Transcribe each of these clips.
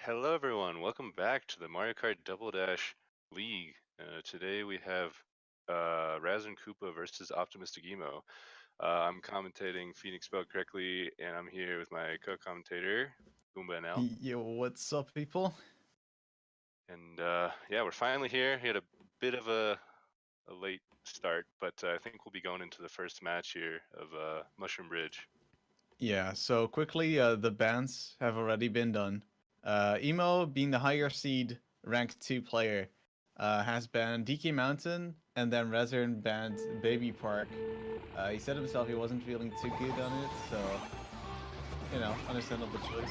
Hello everyone, welcome back to the Mario Kart Double Dash League. Today we have RasernKoopa versus OptimisticEmo. I'm commentating Phoenix spelled correctly, and I'm here with my co-commentator, Goomba NL. Yo, what's up, people? And yeah, we're finally here. We had a bit of a late start, but I think we'll be going into the first match here of Mushroom Bridge. Yeah, so quickly, the bans have already been done. Emo, being the higher seed ranked 2 player, has banned DK Mountain, and then Razern banned Baby Park. He said himself he wasn't feeling too good on it, so, understandable choice.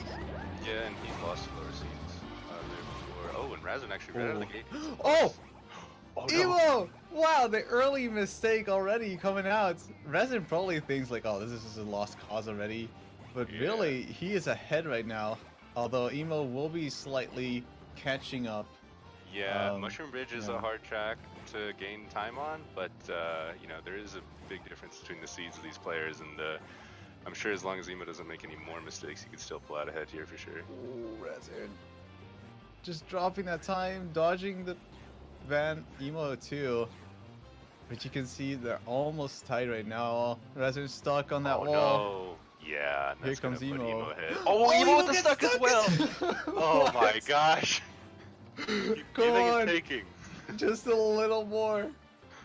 Yeah, and he lost lower seeds there before. Oh, and Razern actually right out of the gate. Oh! Oh no! Emo! Wow, the early mistake already coming out. Razern probably thinks like, oh, this is a lost cause already. But Yeah. really, he is ahead right now. Although Emo will be slightly catching up. Yeah, Mushroom Bridge is a hard track to gain time on, but you know, there is a big difference between the seeds of these players, and I'm sure as long as Emo doesn't make any more mistakes, he could still pull out ahead here for sure. Ooh, Razern. Just dropping that time, dodging the van. Emo too. But you can see they're almost tied right now. Razern's stuck on that wall. No. Yeah, and Here that's comes gonna put Emo. ahead. Oh, Emo with the stuck as well! Oh my gosh! Come on! Taking. Just a little more.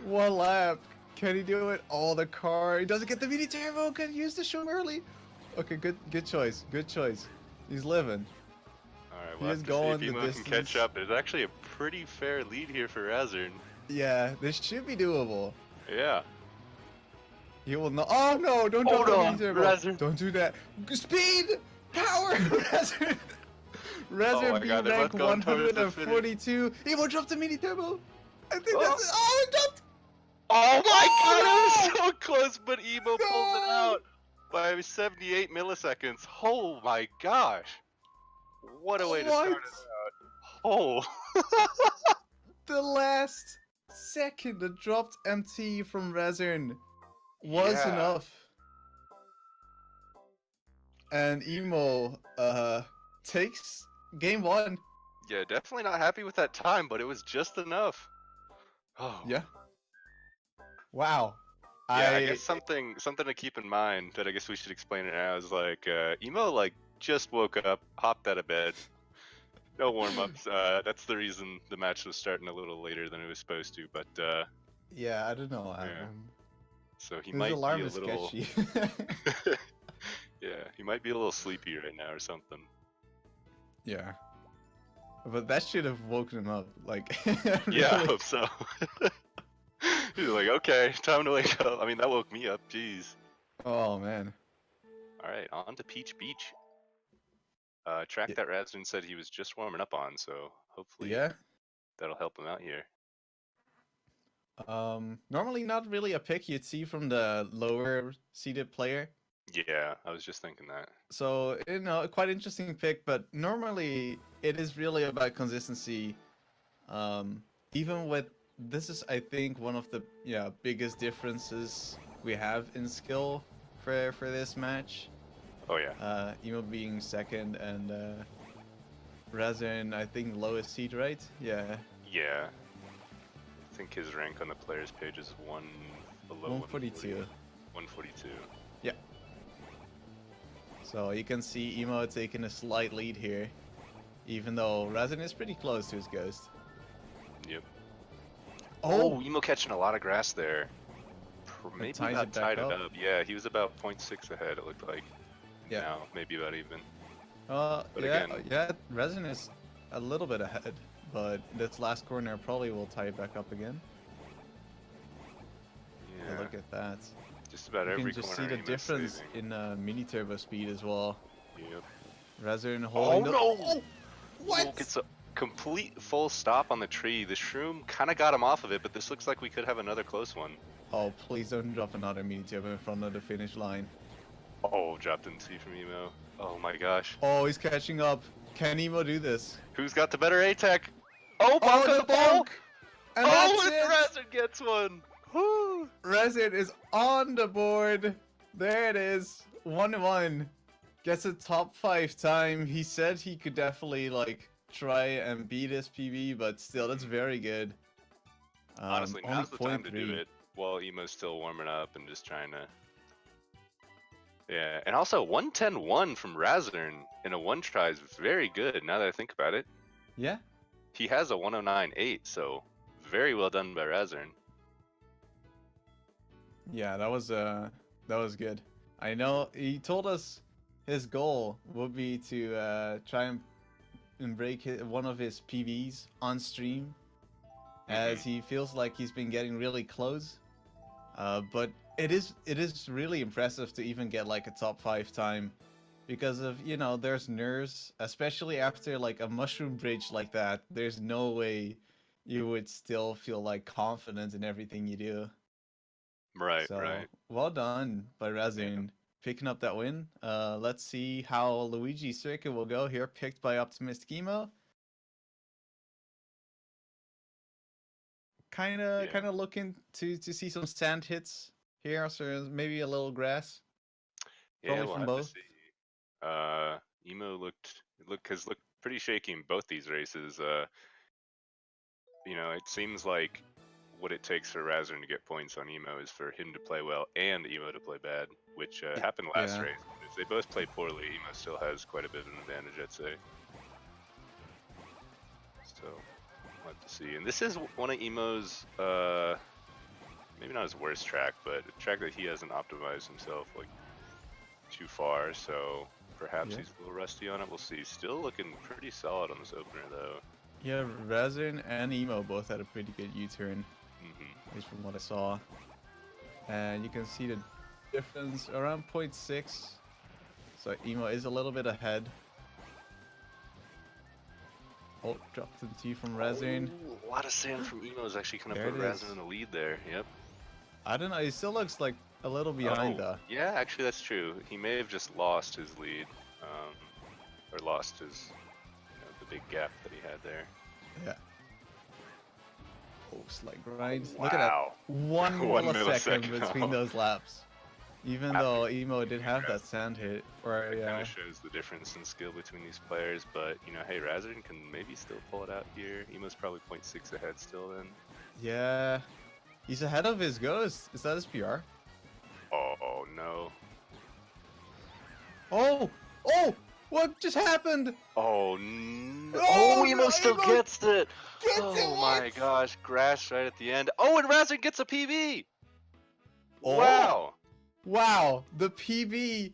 One lap. Can he do it? Oh, the car. He doesn't get the mini turbo. Can use the show early. Okay, good choice. Good choice. He's living. Alright, He well, is going see if the Emo distance. can catch up. There's actually a pretty fair lead here for Razern. Yeah, this should be doable. Yeah. He will not. Oh no! Don't drop the mini turbo. Razern. Don't do that. Speed, power. Razern. Razern being ranked 142. Emo dropped the mini turbo. I think that's it. Oh, he dropped. Oh my god, it was so close, but Emo pulled it out by 78 milliseconds. Oh my gosh. What a way to start it out. Oh. The last second the dropped MT from Razern was enough. And Emo takes game 1. Yeah, definitely not happy with that time, but it was just enough. Oh. Yeah. Wow. Yeah, I guess something to keep in mind that I guess we should explain it now is like Emo like just woke up, hopped out of bed. No warm-ups. That's the reason the match was starting a little later than it was supposed to, but yeah, I don't know. Yeah. So he his might alarm be a is little sketchy. Yeah, he might be a little sleepy right now or something. Yeah. But that should have woken him up, like really. Yeah, I hope so. He's like, okay, time to wake up. I mean, that woke me up, jeez. Oh man. Alright, on to Peach Beach. Track that Razern said he was just warming up on, so hopefully that'll help him out here. Normally not really a pick you'd see from the lower seeded player. Yeah, I was just thinking that. So, quite interesting pick, but normally it is really about consistency. Even with this is, I think, one of the biggest differences we have in skill for this match. Oh yeah. Emo being second and Razern, I think, lowest seed, right? Yeah. Yeah. I think his rank on the players page is below 142. 142. Yeah. So you can see Emo taking a slight lead here, even though Razern is pretty close to his ghost. Yep. Oh, Emo catching a lot of grass there. Maybe not tied it up. Yeah, he was about 0.6 ahead, it looked like. Yeah. Now, maybe about even. But yeah, Razern is a little bit ahead, but this last corner probably will tie it back up again. Yeah. Look at that. Just about every corner. You can just see the difference in mini turbo speed as well. Yep. Razern holding What? Gets a complete full stop on the tree. The shroom kind of got him off of it, but this looks like we could have another close one. Oh, please don't drop another mini turbo in front of the finish line. Oh, dropped in C from Emo. Oh my gosh. Oh, he's catching up. Can Emo do this? Who's got the better A-Tech? Oh, bonk on the ball! And Razern gets one! Woo! Razern is on the board. There it is. 1-1. Gets a top 5 time. He said he could definitely like try and beat his PB, but still, that's very good. Honestly, Only now's the time to do 0.3. it while Emo's still warming up and just trying to. Yeah, and also 110-1 from Razern in a one try is very good. Now that I think about it, Yeah. he has a 109.8, so very well done by Razern. Yeah, that was good. I know he told us his goal would be to try and break one of his PVs on stream, as he feels like he's been getting really close. But it is really impressive to even get like a top 5 time, because of, you know, there's nerves, especially after like a mushroom bridge like that. There's no way you would still feel like confident in everything you do. Right, So right. well done by Yeah. Razern picking up that win. Let's see how Luigi Circuit will go here, picked by OptimisticEmo. Kind Yeah. of looking to see some sand hits here, so maybe a little grass, Yeah, probably we'll from have to both. see. Emo has looked pretty shaky in both these races. You know, it seems like what it takes for Razern to get points on Emo is for him to play well and Emo to play bad, which happened last Yeah. race. If they both play poorly, Emo still has quite a bit of an advantage, I'd say. So we'll have to see. And this is one of Emo's, maybe not his worst track, but a track that he hasn't optimized himself like too far. So perhaps Yeah. he's a little rusty on it. We'll see. Still looking pretty solid on this opener though. Yeah, Razern and Emo both had a pretty good U-turn, Mm-hmm. at least from what I saw. And you can see the difference around 0.6. So Emo is a little bit ahead. Oh, dropped into T from Razern. Oh, a lot of sand from Emo is actually kind of There put it is. Razern in the lead there. Yep. I don't know, he still looks like a little behind though. Yeah, actually that's true. He may have just lost his lead, or lost his, the big gap that he had there. Yeah. Oh, slight grind. Wow. Look at that. 1 1 millisecond millisecond. between those laps. Even though Emo did have that sand hit, or It kind yeah. of shows the difference in skill between these players, but hey, Razern can maybe still pull it out here. Emo's probably 0.6 ahead still then. Yeah. He's ahead of his ghost. Is that his PR? Oh no. Oh! Oh! What just happened? Oh no. Oh, Emo no, still Emo gets it. gets Oh it, my what? gosh, grass right at the end. Oh, and Razern gets a PB. Oh! Wow. Wow, the PB,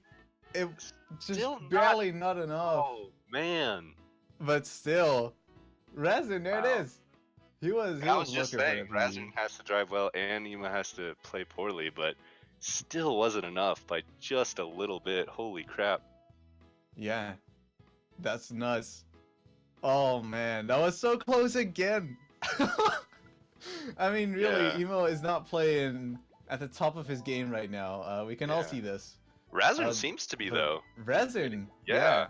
it just Still barely not enough. Oh man. But still, Razern, there Wow. it is. He was I was just looking saying, for the Razern PB. has to drive well and Emo has to play poorly, but still wasn't enough by just a little bit. Holy crap. Yeah, that's nuts. Oh man, that was so close again. I mean, really, Yeah. Emo is not playing at the top of his game right now. We can all Yeah. see this. Razern seems to be But though. Razern, Yeah.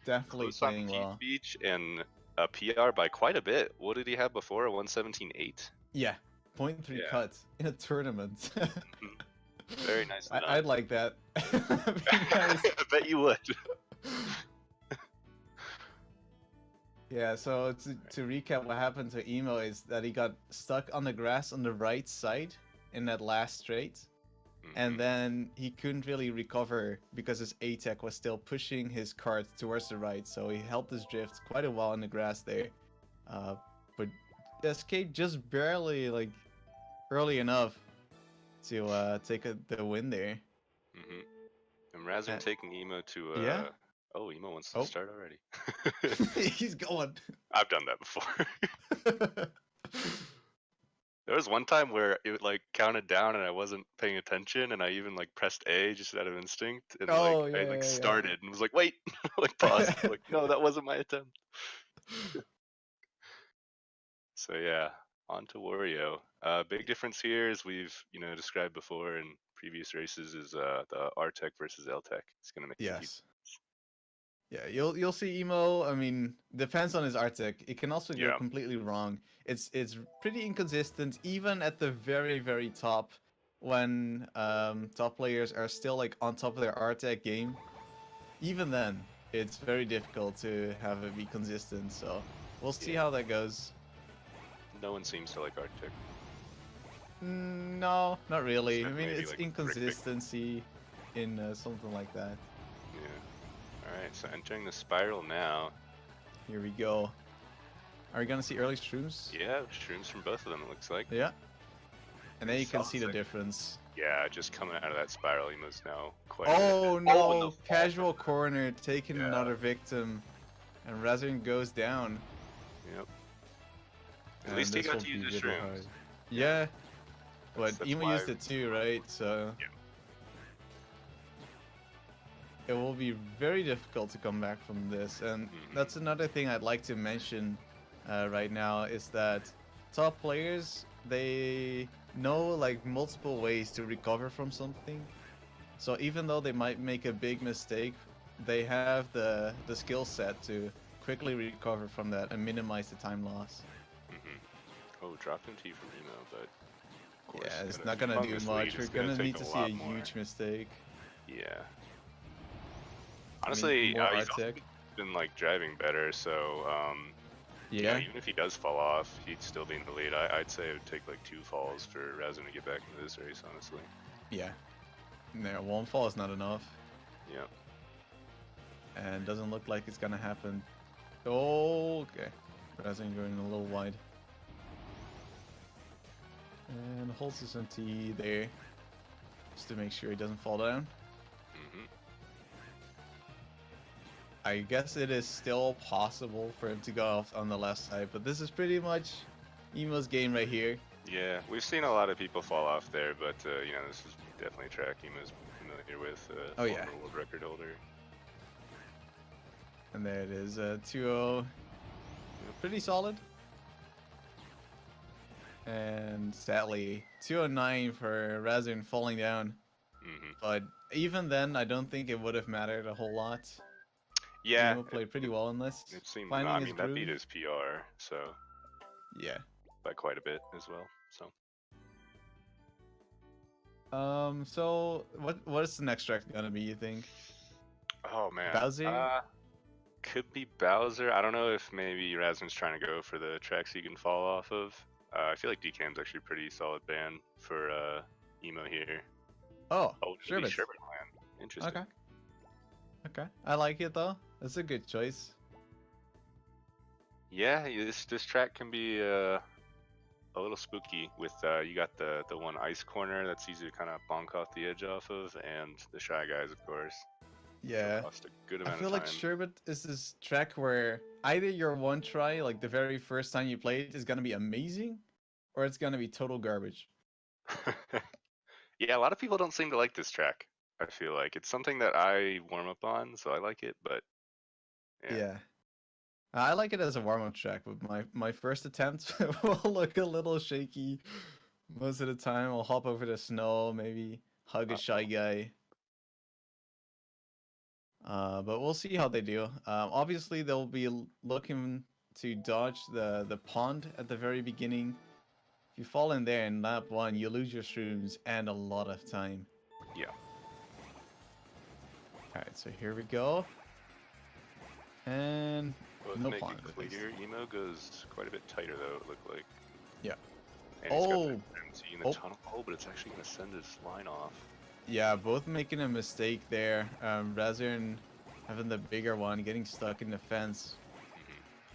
definitely Close on playing T well. speech and a PR by quite a bit. What did he have before? A 117.8? Yeah, 0.3 Yeah. cuts in a tournament. Very nice. I'd like that. Be nice. I bet you would. Yeah, so to recap, what happened to Emo is that he got stuck on the grass on the right side in that last straight, and then he couldn't really recover because his A-Tech was still pushing his cart towards the right, so he held his drift quite a while in the grass there. But escaped just barely, like, early enough to take the win there. And Razern taking Emo to Yeah? Oh, Emo wants to start already. He's going. I've done that before. There was one time where it like counted down and I wasn't paying attention and I even like pressed A just out of instinct and I started and was like, wait, like paused, like no, that wasn't my attempt. So yeah, on to Wario. Big difference here, as we've described before in previous races, is the R-Tech versus L-Tech. It's gonna make a huge. Yeah, you'll see Emo. I mean, depends on his Arctic. It can also go completely wrong. It's pretty inconsistent, even at the very top, when top players are still like on top of their Arctic game. even then, it's very difficult to have it be consistent. So we'll see Yeah. how that goes. No one seems to like Arctic. No, not really. I Except mean, maybe, it's like, inconsistency in something like that. Yeah. Alright, so entering the spiral now. Here we go. Are we gonna see early shrooms? Yeah, shrooms from both of them, it looks like. Yeah. And then you can Solid see the second. difference. Yeah, just coming out of that spiral, Emo's now quite Oh and no! the Casual corner, taking Yeah. another victim. And Razern goes down. Yep. At And least he this got will to be use his really shrooms. hard. Yeah. But That's Emo why- used it too, right? So Yeah. it will be very difficult to come back from this. And that's another thing I'd like to mention right now is that top players, they know like multiple ways to recover from something. So even though they might make a big mistake, they have the skill set to quickly recover from that and minimize the time loss. Oh, dropped into from Emo, but of course. Yeah, it's got a not gonna do humongous much. lead. We're It's gonna take need a to see lot a more. huge mistake. Yeah. Honestly, more he's also Arctic. been like driving better, so you know, Yeah, even if he does fall off, he'd still be in the lead. I'd say it would take like 2 falls for Razern to get back into this race, honestly. yeah. No, one fall is not enough, Yep. and doesn't look like it's gonna happen. Oh, okay. Razern going a little wide. And holds his MT there, just to make sure he doesn't fall down. I guess it is still possible for him to go off on the left side, but this is pretty much Emo's game right here. Yeah, we've seen a lot of people fall off there, but you know, this is definitely a track Emo's familiar with. Oh, yeah. Former world record holder. And there it is, 2-0. Pretty solid. And sadly, 209 for Razern falling down. But even then, I don't think it would have mattered a whole lot. Yeah, Emo played pretty well in this. it seemed. Finding I his mean, that beat groove. his PR, so Yeah. by quite a bit as well. So. So what is the next track gonna be, you think? Oh man. Bowser? Could be Bowser. I don't know if maybe Razern's trying to go for the tracks he can fall off of. I feel like DCAM's actually a pretty solid band for Emo here. Oh, Sherbet. Sherbet. Land. Interesting. Okay. Okay. I like it though. That's a good choice. Yeah, this track can be a little spooky with you got the one ice corner that's easy to kind of bonk off the edge off of, and the Shy Guys, of course. Yeah. Lost a good I amount feel of like time. Sherbet is this track where either your one try, like the very first time you play it, is gonna be amazing, or it's gonna be total garbage. Yeah, a lot of people don't seem to like this track. I feel like it's something that I warm up on, so I like it, but Yeah. I like it as a warm-up track, but my first attempt will look a little shaky. Most of the time, I'll hop over the snow, maybe hug a Shy Guy. But we'll see how they do. Obviously, they'll be looking to dodge the pond at the very beginning. If you fall in there in lap 1, you lose your shrooms and a lot of time. Yeah. Alright, so here we go. And Both no make pond. it clear. Emo goes quite a bit tighter though, it looked like. Yeah. And he's got Oh! the empty in the tunnel. Oh, but it's actually going to send his line off. Yeah, both making a mistake there. Razern having the bigger one, getting stuck in the fence.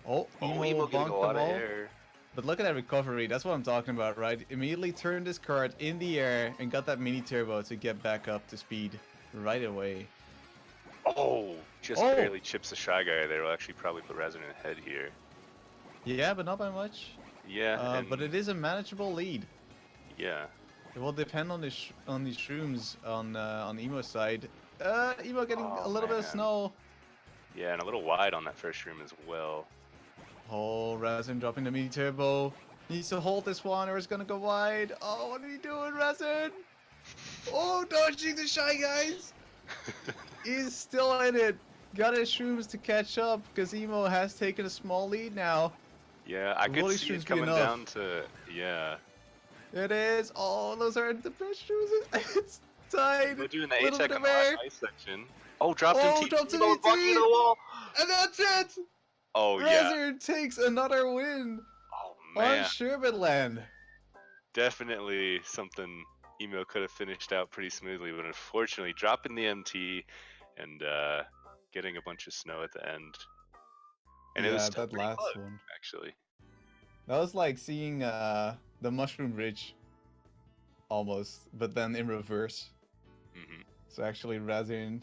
Oh, Emo getting bonked a the lot of ball. air. But look at that recovery. That's what I'm talking about, right? Immediately turned his cart in the air and got that mini turbo to get back up to speed right away. Oh, just barely chips the Shy Guy there. Will actually probably put Razern in ahead here. Yeah, but not by much. Yeah, but it is a manageable lead. Yeah. It will depend on the shrooms on Emo's side. Emo getting a little bit of snow. Yeah, and a little wide on that first room as well. Oh, Razern dropping the mini turbo. Needs to hold this one or it's gonna go wide. Oh, what are you doing, Razern? Oh, dodging the Shy Guys. He's still in it. Got his shrooms to catch up because Emo has taken a small lead now. Yeah, I could see it coming down to, yeah. It is. Oh, those aren't the best shrooms. It's tied. We're doing the Little A-Tech bit on of the air. last ice section. Oh, dropped him Oh, T. dropped an Emo ET! walking into the wall. And that's it! Oh yeah. Razern takes another win Oh on man. Sherbetland. Definitely something Emo could have finished out pretty smoothly, but unfortunately dropping the MT and getting a bunch of snow at the end. And it was Yeah, still that pretty last close, one. actually. That was like seeing the Mushroom Ridge almost, but then in reverse. Hmm. So actually Razern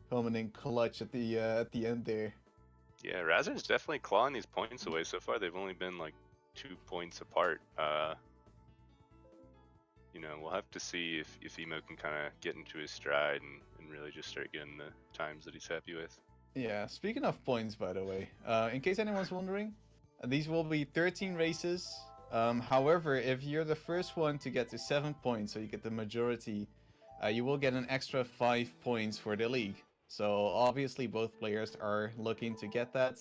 coming in clutch at the end there. Yeah, Razern's definitely clawing these points away so far. They've only been like 2 points apart. You know, we'll have to see if Emo can kind of get into his stride and really just start getting the times that he's happy with. Yeah, speaking of points, by the way, in case anyone's wondering, these will be 13 races. However, if you're the first one to get to 7 points, so you get the majority, you will get an extra 5 points for the league. So obviously both players are looking to get that,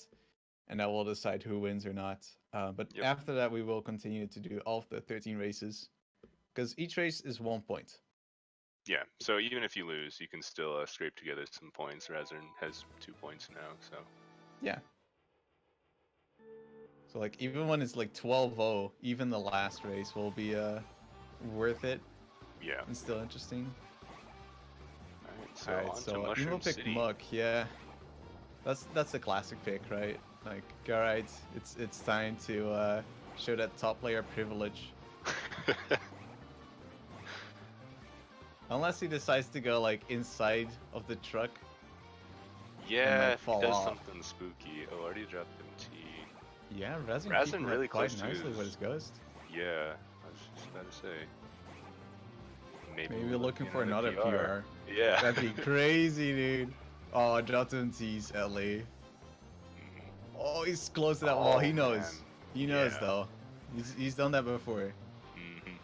and that will decide who wins or not. But Yep. after that, we will continue to do all of the 13 races, because each race is 1 point. Yeah, so even if you lose, you can still scrape together some points. Razern has 2 points now, so. Yeah. So like even when it's like 12-0, even the last race will be worth it. Yeah. And still interesting. Alright, so on to Emo Mushroom pick City. Muck, yeah. That's the classic pick, right? Like, alright, it's time to show that top player privilege. Unless he decides to go like inside of the truck. Yeah, like, fall he does off. something spooky. Oh, already dropped MT. Yeah, Razern Razern keeping really that quite close to nicely his- with his ghost. Yeah, I was just about to say. Maybe Maybe we're looking for another PR. PR. Yeah. That'd be crazy, dude. Oh, I dropped MT's LA. Oh, he's close to that wall. He Oh, knows. man. He knows, Yeah. though. He's done that before. Mm-hmm.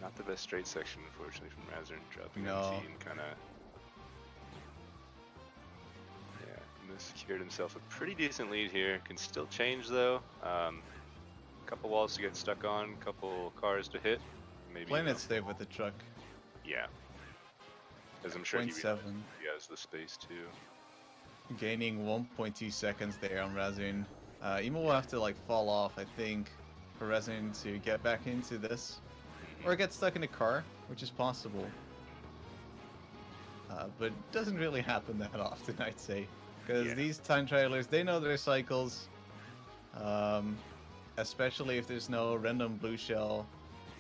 Not the best straight section, unfortunately, from Razern. Dropping No. MT and kind of... Yeah, Emo secured himself a pretty decent lead here. Can still change, though. Couple walls to get stuck on, couple cars to hit. Maybe. Playing it safe with the truck. Yeah. As I'm sure he 0.7. has the space, too. Gaining 1.2 seconds there on Razern. Emo will have to like fall off, I think, for Razern to get back into this. Or get stuck in a car, which is possible. But it doesn't really happen that often, I'd say. Because Yeah. these time trialers, they know their cycles. Especially if there's no random blue shell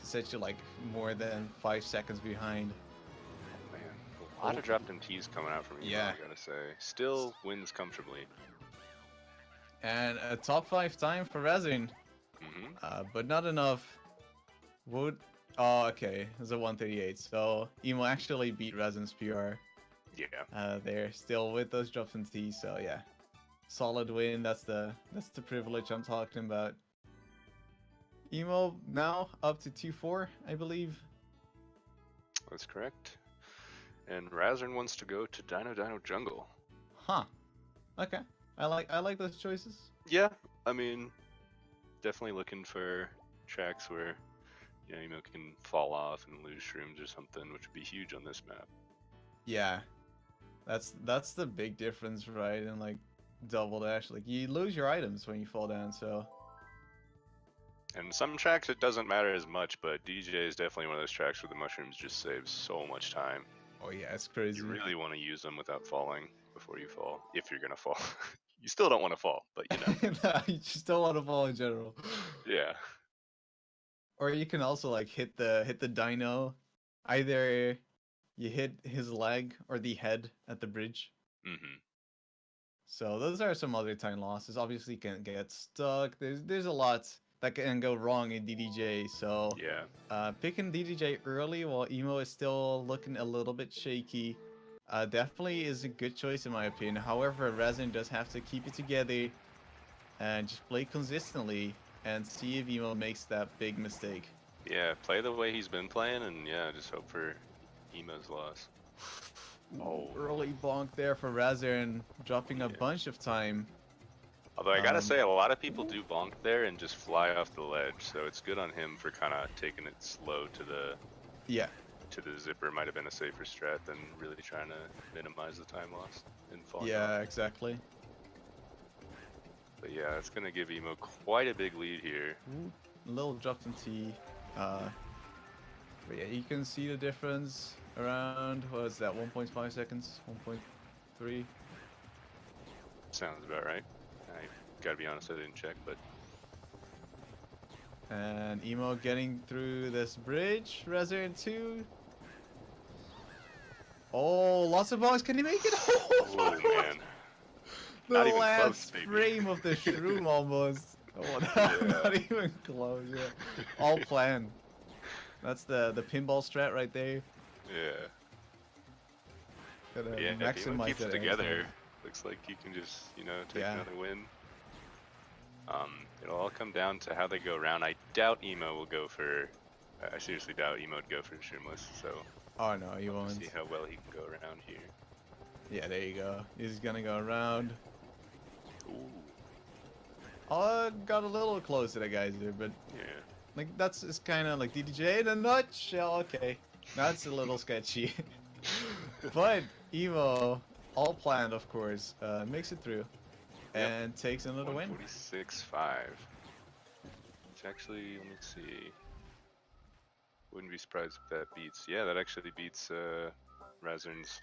to set you like more than 5 seconds behind. Man, a lot of dropped MTs coming out from Emo, Yeah. I gotta say. Still wins comfortably. And a top 5 time for Razern. But not enough. Would... Oh, okay. It's a 138. So Emo actually beat Razern's PR. Yeah. There, still with those drops and T's. So yeah, solid win. That's the privilege I'm talking about. Emo now up to 2-4, I believe. That's correct. And Razern wants to go to Dino Jungle. Huh. Okay. I like those choices. Yeah, I mean, definitely looking for tracks where, you know, Emo can fall off and lose shrooms or something, which would be huge on this map. Yeah. That's the big difference, right? And like Double Dash, like you lose your items when you fall down, so. And some tracks it doesn't matter as much, but DJ is definitely one of those tracks where the mushrooms just save so much time. Oh yeah, it's crazy. You really want to use them without falling before you fall, if you're gonna fall. You still don't want to fall, but you know. Nah, you just don't want to fall in general. Yeah. Or you can also like hit the dino. Either you hit his leg or the head at the bridge. Mm-hmm. So those are some other time losses. Obviously, you can get stuck. There's a lot that can go wrong in DDJ. So Yeah. picking DDJ early while Emo is still looking a little bit shaky, definitely is a good choice in my opinion. However, Razern does have to keep it together and just play consistently and see if Emo makes that big mistake. Yeah, play the way he's been playing, and yeah, just hope for Emo's loss. Oh, early bonk there for Razern, dropping a bunch of time. Although I gotta say, a lot of people do bonk there and just fly off the ledge, so it's good on him for kind of taking it slow to the to the zipper might have been a safer strat than really trying to minimize the time loss and falling Yeah, off. exactly. But yeah, it's gonna give Emo quite a big lead here. Ooh, a little dropped in T. But yeah, you can see the difference around, what is that, 1.5 seconds? 1.3? Sounds about right. I gotta be honest, I didn't check, but And Emo getting through this bridge. Razern 2. Oh, lots of balls. Can he make it? oh man, The not even last close, baby. frame of the shroom almost. Oh, Yeah. not even close. Yeah. All planned. That's the pinball strat right there. Yeah. Gotta Yeah, if Emo maximize keeps that it energy. together, looks like he can just, you know, take Yeah. another win. It'll all come down to how they go around. I doubt Emo will go for. I seriously doubt Emo would go for Shroomless. So Oh no, he we'll won't. see how well he can go around here. Yeah, there you go. He's gonna go around. Ooh. Oh, got a little close to the guys there, but Yeah. like that's it's kind of like DDJ in a nutshell. Okay, that's a little sketchy. But Evo, all planned, of course, makes it through and takes another win. 146.5. Which actually, let me see. Wouldn't be surprised if that beats. Yeah, that actually beats Razern's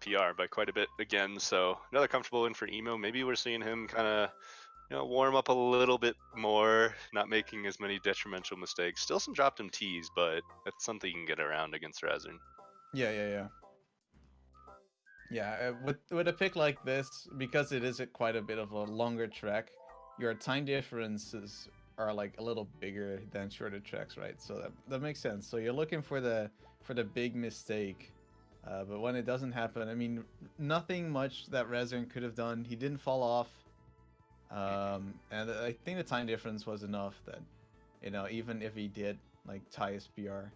PR by quite a bit again. So another comfortable win for Emo. Maybe we're seeing him kind of, you know, warm up a little bit more, not making as many detrimental mistakes. Still some dropped MTs, but that's something you can get around against Razern. Yeah. With a pick like this, because it is quite a bit of a longer track, your time differences are like a little bigger than shorter tracks, right? So that makes sense. So you're looking for the big mistake, but when it doesn't happen, I mean, nothing much that Razern could have done. He didn't fall off, and I think the time difference was enough that, you know, even if he did like tie his PR.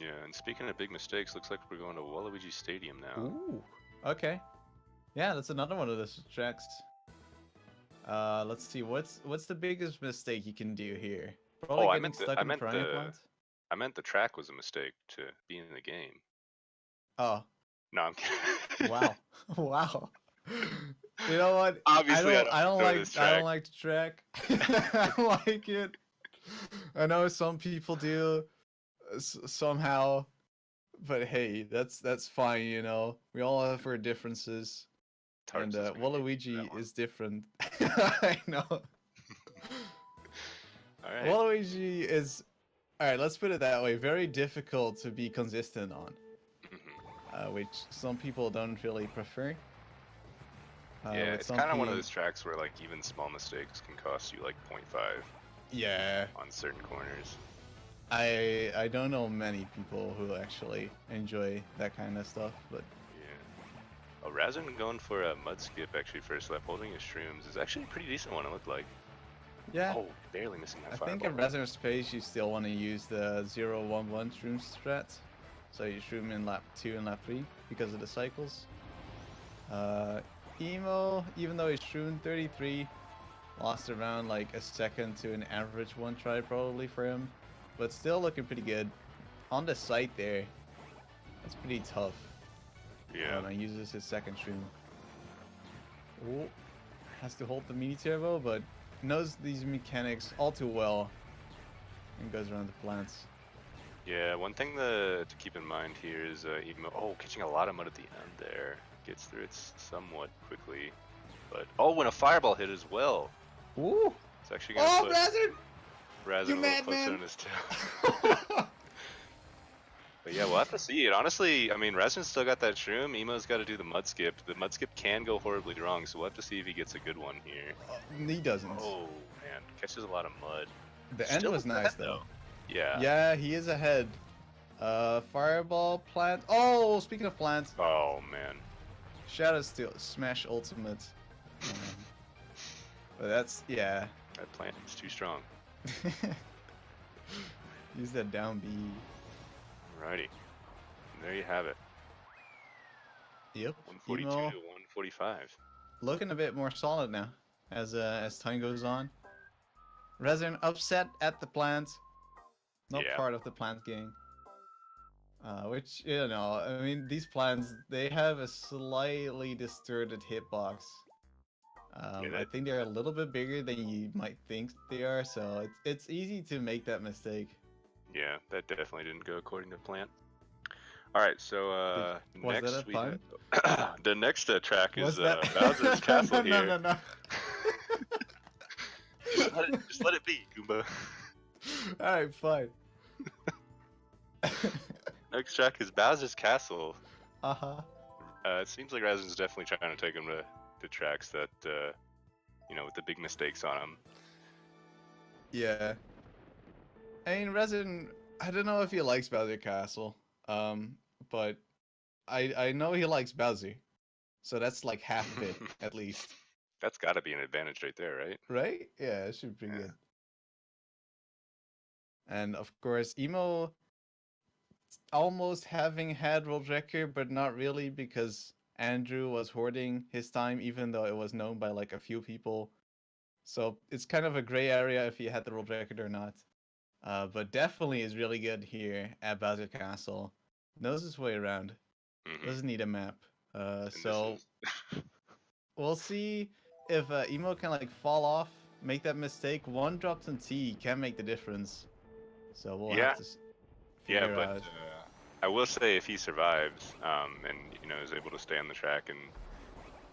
Yeah, and speaking of big mistakes, looks like we're going to Waluigi Stadium now. Ooh. Okay. Yeah, that's another one of those tracks. Let's see. What's the biggest mistake you can do here? Probably Oh, getting stuck in the piranha plant. I meant the track was a mistake to be in the game. Oh. No, I'm kidding. Wow. Wow. You know what? Obviously, I don't like this track. the track. I don't like it. I know some people do somehow, but hey, that's fine. You know, we all have our differences. And Waluigi is different. I know. Alright. Waluigi is, alright, let's put it that way, very difficult to be consistent on. Which some people don't really prefer. Yeah, it's kind of one of those tracks where like even small mistakes can cost you like 0.5. Yeah. On certain corners. I don't know many people who actually enjoy that kind of stuff, but yeah. Oh, Razern going for a mud skip actually first lap, holding his shrooms is actually a pretty decent one. It looked like. Yeah. Oh, barely missing that. I think in Razern space you still want to use the 0-1-1 shroom strat, so you shroom in lap 2 and lap 3 because of the cycles. Emo, even though he shroomed 33, lost around like a second to an average one try probably for him, but still looking pretty good. On the site there, that's pretty tough. Yeah. And uses his second shroom. Oh, has to hold the mini turbo, but knows these mechanics all too well and goes around the plants. Yeah, one thing to keep in mind here is Emo, catching a lot of mud at the end there. Gets through it somewhat quickly, but when a fireball hit as well. Ooh! It's actually gonna put Razern, a little closer on his tail. But yeah, we'll have to see it. Honestly, I mean, Razern's still got that shroom. Emo's got to do the mud skip. The mud skip can go horribly wrong, so we'll have to see if he gets a good one here. He doesn't. Oh man, catches a lot of mud. The end was nice though. Yeah. Yeah, he is ahead. Fireball plant. Oh, speaking of plants. Oh man. Shadow Steel Smash Ultimate. But that's, yeah. That plant is too strong. Use that down B. Alrighty. And there you have it. Yep. 142 to 145. Looking a bit more solid now as time goes on. Razern upset at the plant. Not part of the plant game. Which, you know, I mean, these plans, they have a slightly distorted hitbox. I think they're a little bit bigger than you might think they are, so it's easy to make that mistake. Yeah, that definitely didn't go according to plan. All right, so Was that a next we pun? have the next track Was is that Bowser's Castle no, here. no. Just let it be, Goomba. All right, fine. Next track is Bowser's Castle. Uh-huh. It seems like Razern's definitely trying to take him to tracks that you know, with the big mistakes on them. Yeah. I mean, Resin, I don't know if he likes Bowser Castle, but I know he likes Bowser, so that's like half of it at least. That's got to be an advantage right there, right? Right? Yeah, it should be pretty good. And of course, Emo almost having had World Record, but not really because Andrew was hoarding his time, even though it was known by like a few people. So it's kind of a gray area if he had the world record or not. But definitely is really good here at Bowser Castle. Knows his way around. Doesn't need a map. So we'll see if Emo can like fall off, make that mistake. One drops in T can make the difference. So we'll have to figure but out. I will say if he survives, and you know is able to stay on the track and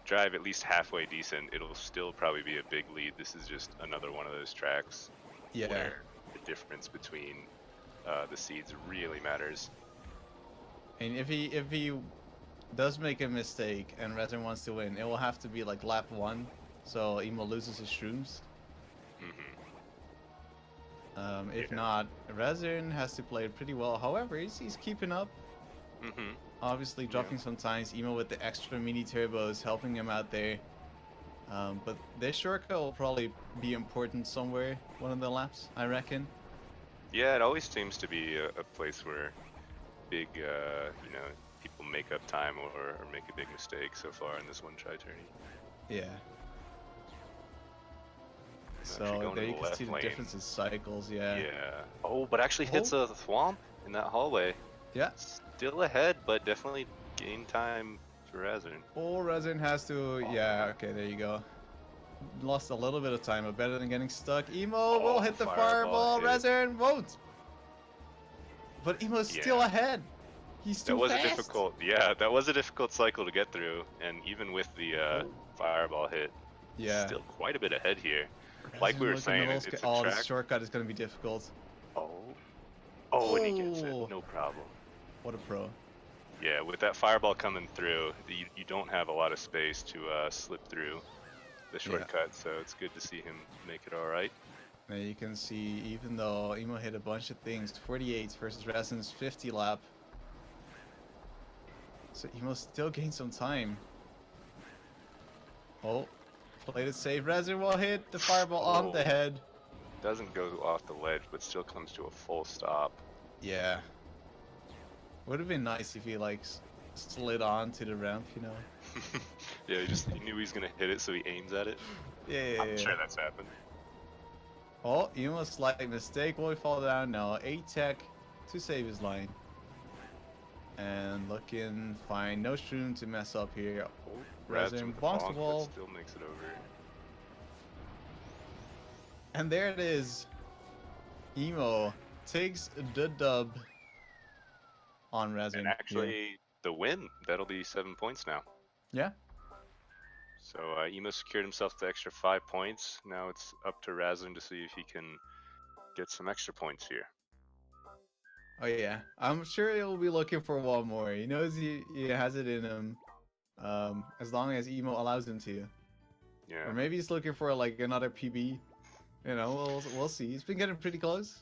drive at least halfway decent, it'll still probably be a big lead. This is just another one of those tracks where the difference between the seeds really matters. And if he does make a mistake and Resin wants to win, it will have to be like lap 1, so Emo loses his shrooms. If not, Resin has to play it pretty well. However, he's keeping up. Obviously dropping sometimes, Emo with the extra mini turbos helping him out there. But this shortcut will probably be important somewhere, one of the laps, I reckon. Yeah, it always seems to be a place where big, you know, people make up time or make a big mistake so far in this one tri-tourney. Yeah. So there you can see the difference in cycles, yeah. Yeah. Oh, but actually hits a thwomp in that hallway. Yeah. Still ahead, but definitely gain time for Razern. Oh, Razern has to, yeah, okay, there you go. Lost a little bit of time, but better than getting stuck. Emo will hit the fireball, Razern won't! But Emo's still ahead! He's too fast! That was a difficult cycle to get through, and even with the fireball hit, still quite a bit ahead here. Like we were saying, it's a track. This shortcut is going to be difficult. Oh, and he gets it, no problem. What a pro. Yeah, with that fireball coming through, you don't have a lot of space to slip through the shortcut, so it's good to see him make it alright. Now you can see, even though Emo hit a bunch of things, 48 versus Razern's 50 lap. So Emo still gained some time. Oh, played it safe. Razern will hit the fireball on the head. Doesn't go off the ledge, but still comes to a full stop. Yeah. Would have been nice if he like slid on to the ramp, you know? Yeah, he knew he was gonna hit it, so he aims at it. Yeah. I'm sure that's happened. Oh, Emo slight mistake. Will he fall down? No. A-Tech to save his line. And looking fine. No shroom to mess up here. Oh, Razern bonks the wall. Still makes it over. And there it is. Emo takes the dub on Razern. And actually, the win. That'll be 7 points now. Yeah. So Emo secured himself the extra 5 points. Now it's up to Razern to see if he can get some extra points here. Oh yeah, I'm sure he'll be looking for one more. He knows he has it in him, as long as Emo allows him to. Yeah. Or maybe he's looking for like another PB. You know, we'll see. He's been getting pretty close.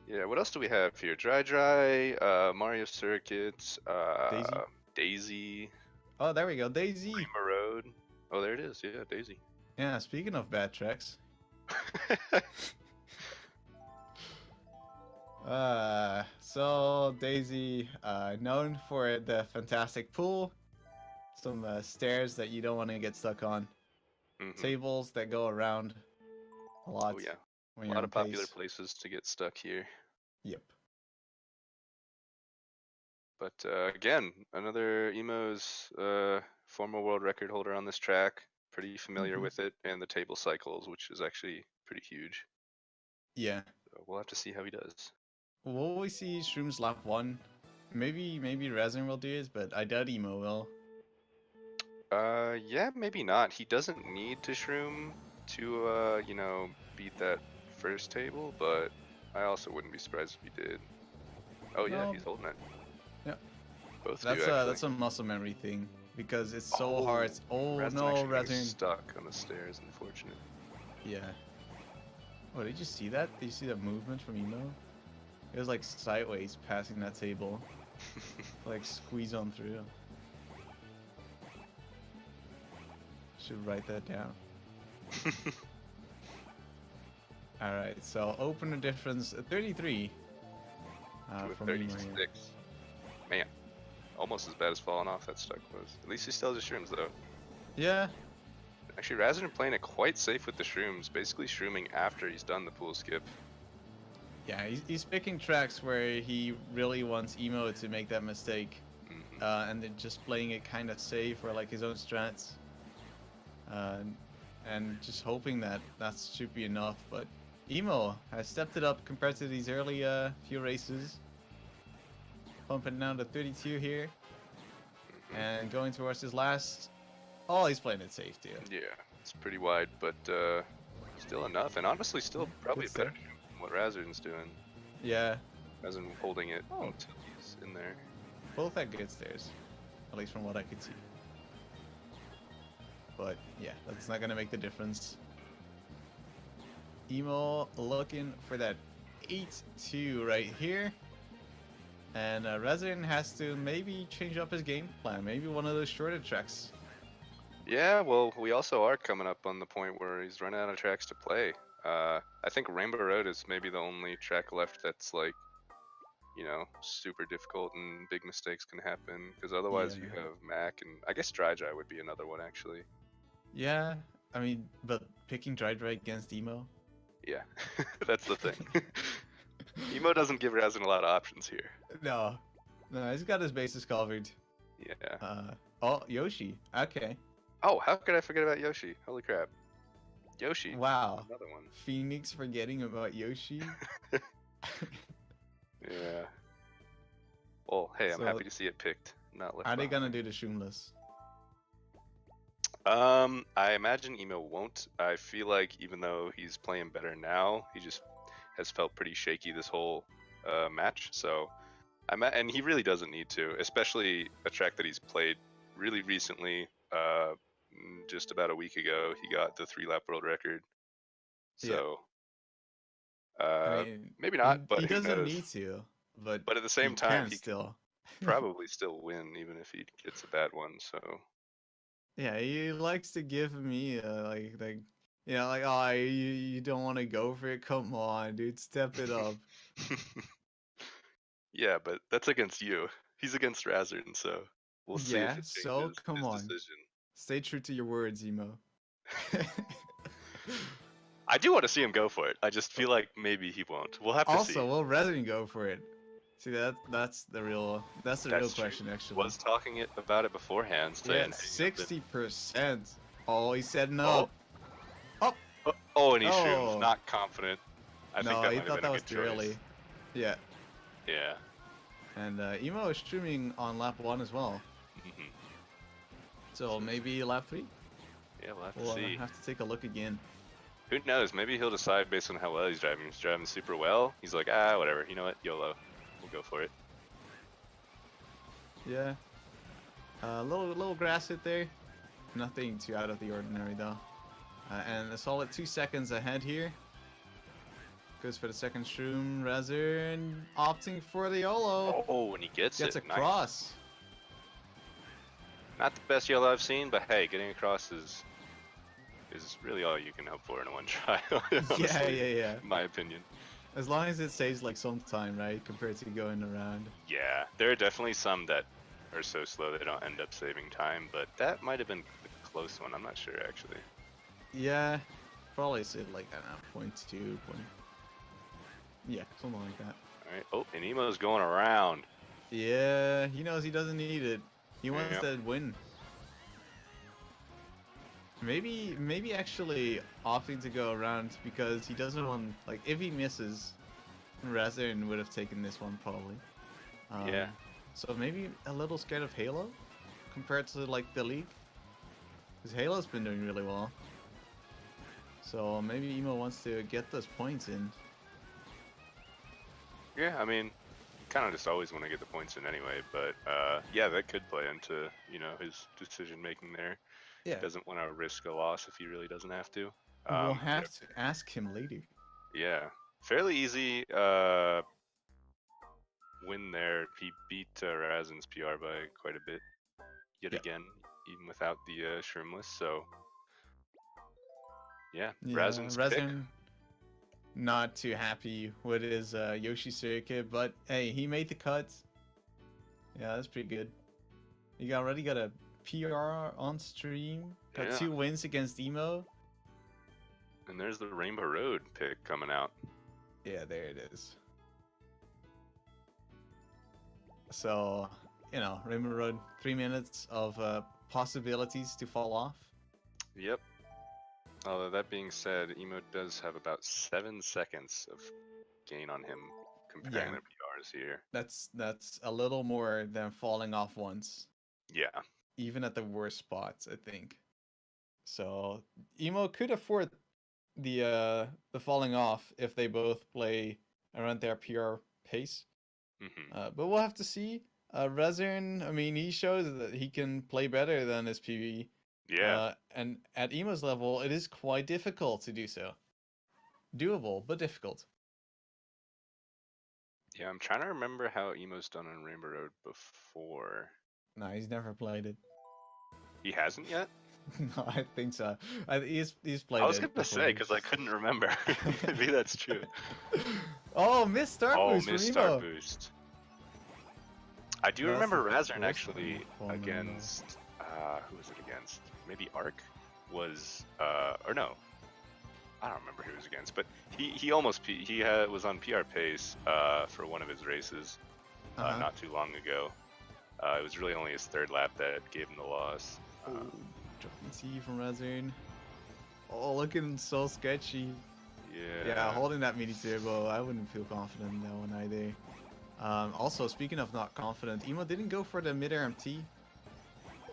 Yeah. What else do we have here? Dry, Mario Circuit, Daisy. Oh, there we go, Daisy. Prima Road. Oh, there it is. Yeah, Daisy. Yeah. Speaking of bad tracks. So Daisy, known for the fantastic pool, some stairs that you don't want to get stuck on, tables that go around a lot. Oh yeah, a lot of popular places to get stuck here. Yep. But again, another Emo's former world record holder on this track. Pretty familiar with it, and the table cycles, which is actually pretty huge. Yeah. So we'll have to see how he does. Will we see Shrooms lap 1? Maybe Razern will do it, but I doubt Emo will. Yeah, maybe not. He doesn't need to shroom to, you know, beat that first table, but I also wouldn't be surprised if he did. Oh yeah, No. he's holding it. Yep. Both That's do actually. that's a muscle memory thing because it's so hard. Oh Razern no, actually getting Razern. stuck on the stairs. Unfortunate. Yeah. Oh, did you see that? Did you see that movement from Emo? It was like sideways passing that table. Like squeeze on through. Should write that down. Alright, so opener difference 33. From 36. Emo here. Man, almost as bad as falling off that stuck was. At least he still has his shrooms though. Yeah. Actually, Razern playing it quite safe with the shrooms, basically shrooming after he's done the pool skip. Yeah, he's picking tracks where he really wants Emo to make that mistake. And then just playing it kind of safe or like his own strats. And just hoping that should be enough, but Emo has stepped it up compared to these early few races. Pumping down to 32 here. And going towards his last... Oh, he's playing it safe, too. Yeah, it's pretty wide, but still enough. And honestly, still probably better than what Razern's doing. Yeah. Razern holding it until he's in there. Both at good stairs. At least from what I could see. But yeah, that's not gonna make the difference. Emo looking for that 8-2 right here. And Razern has to maybe change up his game plan. Maybe one of those shorter tracks. Yeah, well, we also are coming up on the point where he's running out of tracks to play. I think Rainbow Road is maybe the only track left that's like, you know, super difficult and big mistakes can happen. Because otherwise you have Mac and I guess Dry Dry would be another one actually. Yeah, I mean, but picking Dry Dry against Emo? Yeah, that's the thing. Emo doesn't give Razern a lot of options here. No, he's got his bases covered. Yeah. Oh, Yoshi. Okay. Oh, how could I forget about Yoshi? Holy crap. Yoshi. Wow. Another one. Phoenix forgetting about Yoshi. Yeah. Well, hey, I'm happy to see it picked. Not left Are they behind. gonna do the Shoomless? I imagine Emo won't. I feel like even though he's playing better now, he just has felt pretty shaky this whole match. So, and he really doesn't need to, especially a track that he's played really recently. Just about a week ago, he got the 3-lap world record. So, I mean, maybe not, but he who doesn't knows? need to. But at the same time, he still probably still win even if he gets a bad one. So. Yeah, he likes to give me like you know, like, oh, you don't want to go for it. Come on, dude, step it up. Yeah, but that's against you. He's against Razern, so we'll see if it changes come on. decision. Stay true to your words, Emo. I do want to see him go for it. I just feel like maybe he won't. We'll have to see. Also, will Razern go for it? See, that's the real question actually. Was talking about it beforehand, saying 60%. Oh, he said no. Oh, and he shoots. Not confident. I think that he might thought have been that a was good too choice. early. Yeah. Yeah. And Emo is streaming on lap 1 as well. So maybe lap 3? Yeah, we'll have to see. We'll have to take a look again. Who knows? Maybe he'll decide based on how well he's driving. He's driving super well. He's like, whatever. You know what? YOLO. We'll go for it. Yeah. Little grass hit there. Nothing too out of the ordinary though. And a solid 2 seconds ahead here. Goes for the second shroom. Razern opting for the YOLO. Oh, and he gets it. Gets across. Nice. Not the best YOLO I've seen, but hey, getting across is really all you can hope for in a one try. Honestly, yeah. In my opinion. As long as it saves like some time, right, compared to going around. Yeah, there are definitely some that are so slow they don't end up saving time, but that might have been a close one. I'm not sure actually. Yeah, probably said like I don't know, 0.2. Yeah, something like that. All right. Oh, and Emo's going around. Yeah, he knows he doesn't need it. He wants Yeah. that win. Maybe actually opting to go around because he doesn't want, like, if he misses, Razern would have taken this one probably. Yeah. So maybe a little scared of Halo compared to like the league, because Halo's been doing really well. So maybe Emo wants to get those points in. Yeah, I mean, kind of just always want to get the points in anyway, but yeah, that could play into, you know, his decision making there. Yeah, He doesn't want to risk a loss if he really doesn't have to. we'll Yeah, have to ask him later. yeah, fairly easy win there. He beat Razzen's PR by quite a bit yet Yeah. again, even without the shroomless. So yeah, Yeah, Razzen's pick. Razern not too happy with his Yoshi circuit, but hey, he made the cut. Yeah, that's pretty good. He already got a PR on stream. Got Yeah. 2 wins against Emo. And there's the Rainbow Road pick coming out. Yeah, there it is. So, you know, Rainbow Road, 3 minutes of possibilities to fall off. Yep. Although that being said, Emo does have about 7 seconds of gain on him comparing Yeah. their PRs here. That's a little more than falling off once. Yeah. Even at the worst spots, I think. So Emo could afford the falling off if they both play around their PR pace. But we'll have to see. Razern, I mean, he shows that he can play better than his PB. Yeah. And at Emo's level, it is quite difficult to do so. Doable, but difficult. Yeah, I'm trying to remember how Emo's done on Rainbow Road before. No, he's never played it. He hasn't yet? No, I think so. He's played it. I was gonna say, because I couldn't remember. Maybe that's true. Oh, missed start boost missed from start Emo. boost. I do That's remember the Razern first actually one for against, who was it against? Maybe Ark was, or no. I don't remember who he was against, but he almost, was on PR pace for one of his races not too long ago. It was really only his 3rd lap that gave him the loss. Dropping T from Razern. Oh, looking so sketchy. Yeah, holding that mini turbo, I wouldn't feel confident in that one either. Also, speaking of not confident, Emo didn't go for the mid-air MT.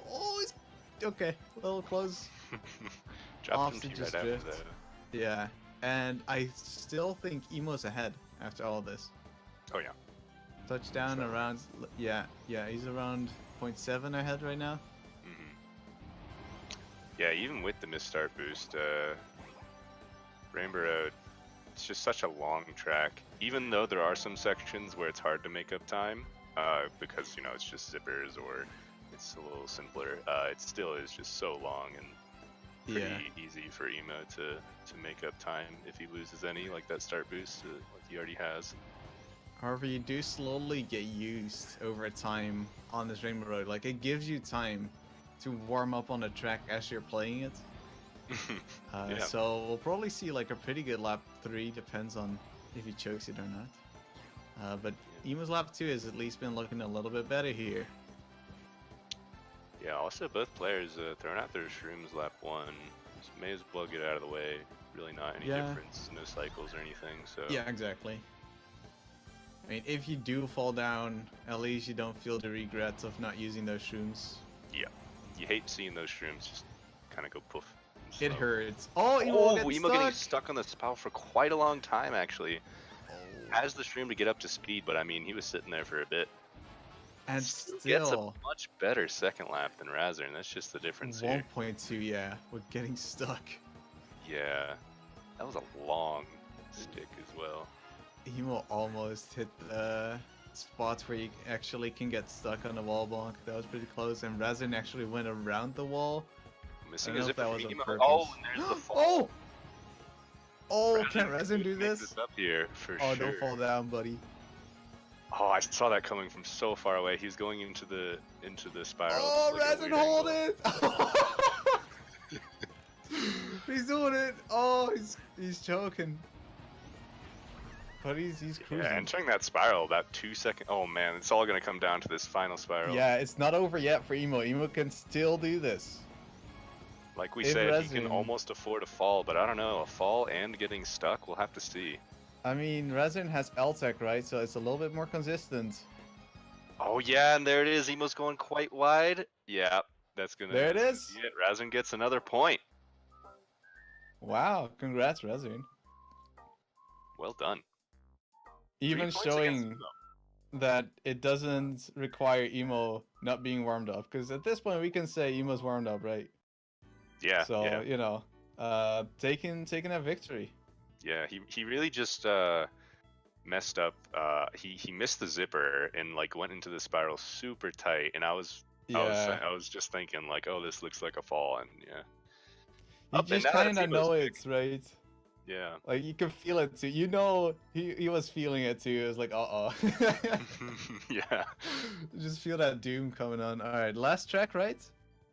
Oh, it's okay, a little close. dropped him T right after that. Yeah, and I still think Emo's ahead after all this. Oh yeah. Touchdown So. around, yeah, he's around 0.7 ahead right now. Yeah, even with the misstart boost, Rainbow Road, it's just such a long track. Even though there are some sections where it's hard to make up time, because, you know, it's just zippers or it's a little simpler, it still is just so long and pretty easy for Emo to make up time if he loses any, like that start boost, like he already has. However, you do slowly get used over time on this Rainbow Road. Like, it gives you time to warm up on the track as you're playing it. Yeah. So we'll probably see like a pretty good lap 3, depends on if he chokes it or not. But Emo's lap 2 has at least been looking a little bit better here. Yeah, also both players throwing out their shrooms lap 1. So may as well get out of the way. Really not any difference, no cycles or anything. So yeah, exactly. I mean, if you do fall down, at least you don't feel the regrets of not using those shrooms. Yeah, you hate seeing those shrooms just kind of go poof. It hurts. Oh, Emo getting stuck on the spout for quite a long time, actually. Oh. Has the stream to get up to speed, but I mean, he was sitting there for a bit. And gets a much better 2nd lap than Razern. That's just the difference here. 1.2, yeah, with getting stuck. Yeah, that was a long stick as well. Emo almost hit the spots where you actually can get stuck on the wall block. That was pretty close, and Razern actually went around the wall. Missing a zipper. That was on purpose. Oh, and there's the fall. Oh, can Razern do this? Up here for sure. Don't fall down, buddy. Oh, I saw that coming from so far away. He was going into the spiral. Oh, Razern, hold it! He's doing it. Oh, he's choking. but he's cruising. Yeah, entering that spiral, that 2 second. Oh man, it's all gonna come down to this final spiral. Yeah, it's not over yet for Emo. Emo can still do this. Like we If said, he can Resin- almost afford a fall, but I don't know, a fall and getting stuck, we'll have to see. I mean, Razern has L-Tech, right? So it's a little bit more consistent. Oh yeah, and there it is. Emo's going quite wide. Yeah, that's gonna. There it that's gonna is. be it. Razern gets another point. Wow, congrats, Razern. Well done. Even 3 points against showing Emo. that it doesn't require Emo not being warmed up, because at this point we can say Emo's warmed up, right? Yeah. So yeah. you know, taking a victory. Yeah. He really just messed up. He missed the zipper and like went into the spiral super tight, and I was just thinking like, oh, this looks like a fall, and yeah. You just kind of know it, right? Yeah. Like you can feel it too. You know, he was feeling it too. It was like, Yeah. Just feel that doom coming on. All right, last track, right?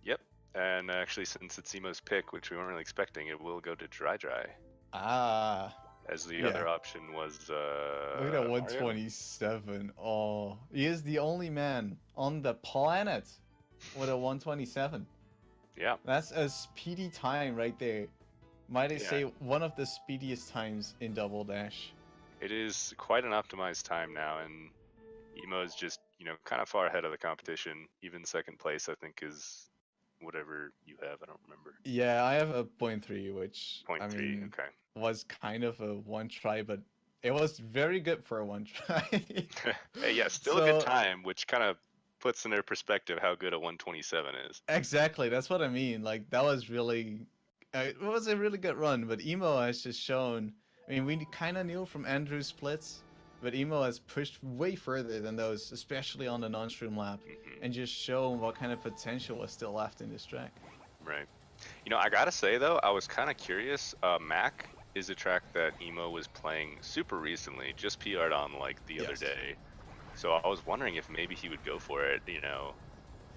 Yep. And actually, since it's Emo's pick, which we weren't really expecting, it will go to Dry. Ah. As the other option was. Look at that 127. Oh, he is the only man on the planet with a 127. Yeah. That's a speedy time right there. Might I say one of the speediest times in Double Dash. It is quite an optimized time now, and Emo is just, kind of far ahead of the competition. Even second place, I think, is whatever you have. I don't remember. Yeah, I have a 0.3, which 0.3, I mean, okay. was kind of a one try, but it was very good for a one try. Hey, yeah, still a good time, which kind of puts into perspective how good a 127 is. Exactly, that's what I mean. Like that was really, it was a really good run. But Emo has just shown. I mean, we kind of knew from Andrew's splits, but Emo has pushed way further than those, especially on the non-stream lap, and just shown what kind of potential was still left in this track. Right. I gotta say though, I was kind of curious. Mac is a track that Emo was playing super recently, just PR'd on like the other day. So I was wondering if maybe he would go for it.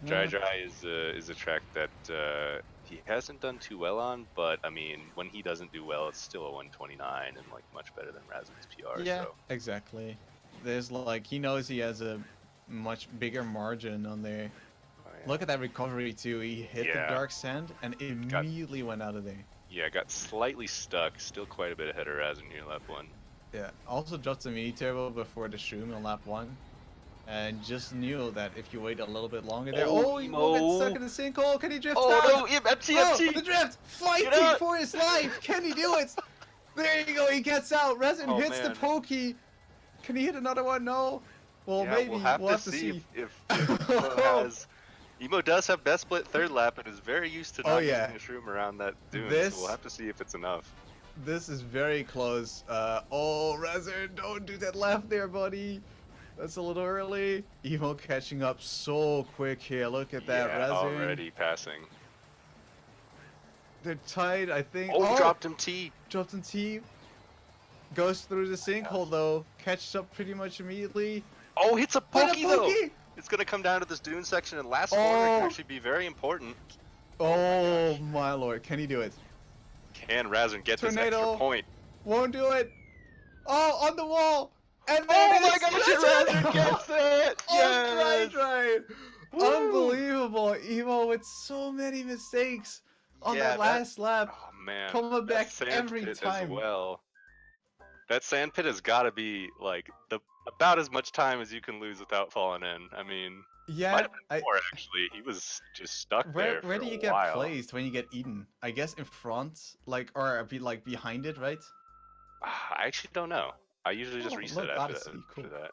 Dry is a track that he hasn't done too well on, but I mean, when he doesn't do well, it's still a 129 and like much better than Razern's PR. Yeah, so. exactly. There's like he knows he has a much bigger margin on there. Oh, yeah. Look at that recovery too. He hit the dark sand and immediately went out of there. Yeah, got slightly stuck. Still quite a bit ahead of Razern near lap 1. Yeah, also dropped a mini turbo before the shroom in lap 1. And just knew that if you wait a little bit longer there... Oh, he will get stuck in the sinkhole! Can he drift out? Oh no, empty! The drift! Fighting for his life! Can he do it? There you go, he gets out! Resin hits the pokey! Can he hit another one? No? Well, maybe. We'll have to see. If Emo has... Emo does have best split third lap and is very used to not using a shroom around that dune, so we'll have to see if it's enough. This is very close. Oh, Razern, don't do that left there, buddy! That's a little early. Emo catching up so quick here. Look at that, Razern. Already passing. They're tied, I think. Oh, dropped him T. Dropped him T. Goes through the sinkhole though. Catches up pretty much immediately. Oh, hits a pokey though. It's gonna come down to this dune section, and last corner can actually be very important. Oh my lord, can he do it? Can Razern get this extra point? Won't do it. Oh, on the wall. And oh my gosh, Razern gets it! Yes! Right. Unbelievable. Emo with so many mistakes on that last lap. Oh man. Coming back every time. As well. That sand pit has got to be like about as much time as you can lose without falling in. I mean, might have been more, actually. He was just stuck there. Where do you get placed when you get eaten? I guess in front, or behind it, right? I actually don't know. I usually just reset after that.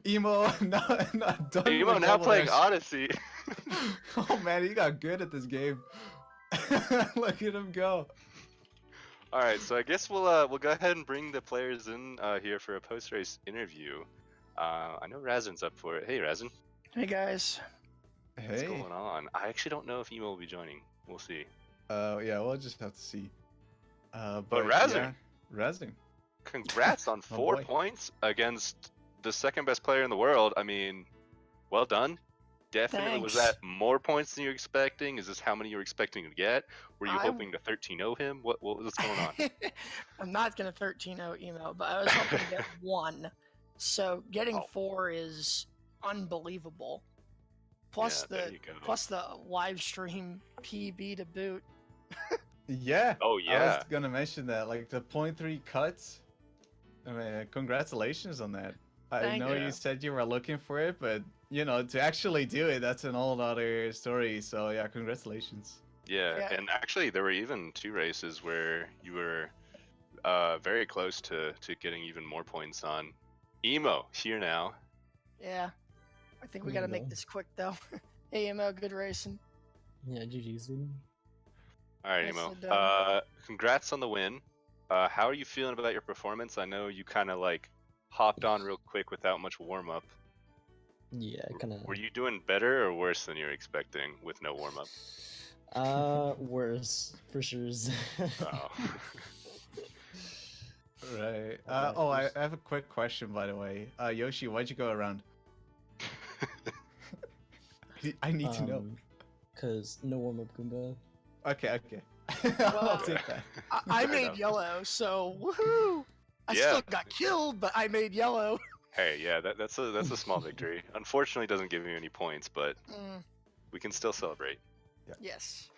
Emo, not done. Emo now playing Odyssey. Oh man, he got good at this game. Look at him go. All right, so I guess we'll go ahead and bring the players in here for a post-race interview. I know Razern's up for it. Hey, Razern. Hey guys. Hey. What's going on? I actually don't know if Emo will be joining. We'll see. Yeah, we'll just have to see. But Razern. Razern. Congrats on 4 points against the second best player in the world. I mean, well done. definitely. Was Thanks. that more points than you were expecting? Is this how many you were expecting to get? Were you I- hoping to 13-0 him? What's going on? I'm not gonna 13-0 emo, but I was hoping to get 1. So getting Oh. 4 is unbelievable. Plus Yeah, there you go. the live stream PB to boot. Yeah. Oh I was yeah. gonna mention that, like the 0.3 cuts. I mean, congratulations on that. I Thank know you. you said you were looking for it, but you know, to actually do it, that's an all other story. So yeah, congratulations. Yeah, Yeah. and actually there were even 2 races where you were very close to getting even more points on. Emo, here now. Yeah. I think we gotta make this quick though. Hey Emo, good racing. Yeah, GG's, dude. Alright, Nicely Emo. done. Congrats on the win. How are you feeling about your performance? I know you kind of like hopped on real quick without much warm-up. Yeah, kind of. Were you doing better or worse than you were expecting with no warm-up? Worse for sure. Oh. Right. I have a quick question, by the way. Yoshi, why'd you go around? I need to know. Cause no warm up Goomba. Okay. Well, I'll take that. I Fair made enough. yellow, so woohoo! I Yeah. still got killed, but I made yellow. Hey, yeah, that's a small victory. Unfortunately, it doesn't give you any points, but we can still celebrate. Yes.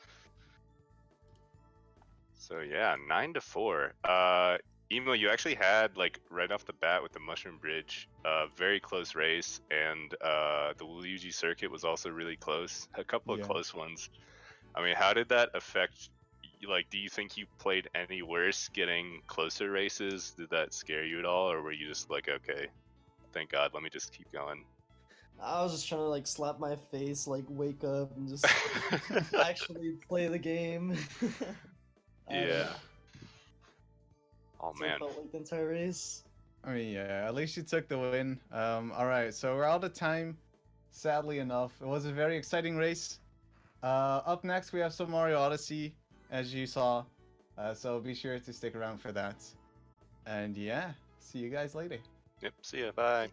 So yeah, 9-4. Emo, you actually had like right off the bat with the Mushroom Bridge, very close race, and the Luigi circuit was also really close. A couple of Yeah. close ones. I mean, how did that affect? Like, do you think you played any worse getting closer races? Did that scare you at all, or were you just like, okay, thank God, let me just keep going? I was just trying to like slap my face, like wake up and just actually play the game. Yeah. Oh So it man. felt like the entire race. I mean, yeah, at least you took the win. Alright, so we're out of time, sadly enough. It was a very exciting race. Up next, we have Super Mario Odyssey, as you saw. So be sure to stick around for that. And yeah, see you guys later. Yep. See ya. Bye.